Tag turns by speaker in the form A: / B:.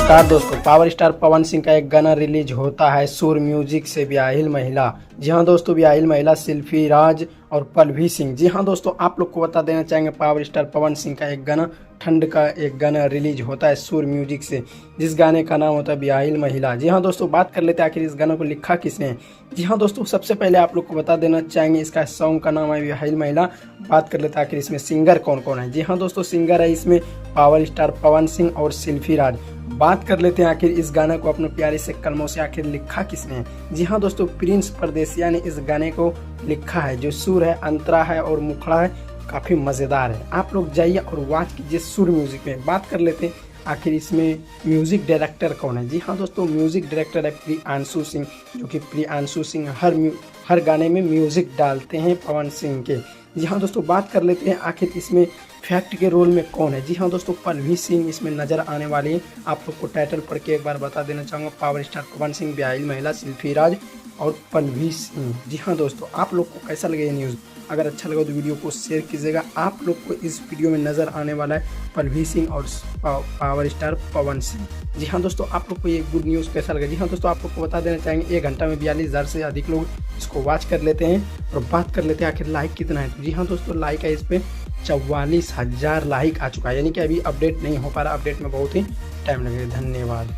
A: नमस्कार दोस्तों, power star Pawan Singh का एक गाना रिलीज होता है सुर म्यूजिक से ब्याहिल महिला। जी हाँ दोस्तों, ब्याहिल महिला शिल्पी राज और पल्लवी सिंह। जी हाँ दोस्तों, आप लोग को बता देना चाहेंगे पावर स्टार पवन सिंह का एक गाना ठंड का एक गाना रिलीज होता है सुर म्यूजिक से, जिस गाने का नाम होता है ब्याहिल महिला। जी हाँ दोस्तों, बात कर लेते हैं आखिर इस गाने को लिखा किसने है। जी हाँ दोस्तों, सबसे पहले आप लोग को बता देना चाहेंगे इसका सॉन्ग का नाम है ब्याहिल महिला। बात कर लेते हैं आखिर इसमें सिंगर कौन कौन है। जी हाँ दोस्तों, सिंगर है इसमें पावर स्टार पवन सिंह और शिल्पी राज। बात कर लेते हैं आखिर इस गाने को अपने प्यारे से कलमों से आखिर लिखा किसने है। जी हाँ दोस्तों, प्रिंस परदेसिया ने इस गाने को लिखा है। जो सुर है, अंतरा है और मुखड़ा है, काफ़ी मज़ेदार है। आप लोग जाइए और वॉच कीजिए सुर म्यूजिक में। बात कर लेते हैं आखिर इसमें म्यूजिक डायरेक्टर कौन है। जी हाँ दोस्तों, म्यूजिक डायरेक्टर है प्रियांशु सिंह, जो कि प्रियांशु सिंह हर गाने में म्यूजिक डालते हैं पवन सिंह के। जी हाँ दोस्तों, बात कर लेते हैं आखिर इसमें फैक्ट के रोल में कौन है। जी हाँ दोस्तों, पल्लवी सिंह इसमें नज़र आने वाली है। आप लोग को टाइटल पढ़ के एक बार बता देना चाहूँगा, पावर स्टार पवन सिंह, ब्याहिल महिला शिल्पी राज और पल्लवी सिंह। जी हाँ दोस्तों, आप लोग को कैसा लगे ये न्यूज़? अगर अच्छा लगा तो वीडियो को शेयर कीजिएगा। आप लोग को इस वीडियो में नज़र आने वाला है पल्लवी सिंह और पावर स्टार पवन सिंह। जी हाँ दोस्तों, आप लोग को ये गुड न्यूज़ कैसा लगा? जी हाँ दोस्तों, आप लोग को बता देना चाहेंगे 1 घंटा में 42,000 से अधिक लोग इसको वॉच कर लेते हैं। और बात कर लेते हैं आखिर लाइक कितना है। तो जी हाँ दोस्तों, लाइक है इस पर 44,000 लाइक आ चुका है, यानी कि अभी अपडेट नहीं हो पा रहा। अपडेट में बहुत ही टाइम लगेगा। धन्यवाद।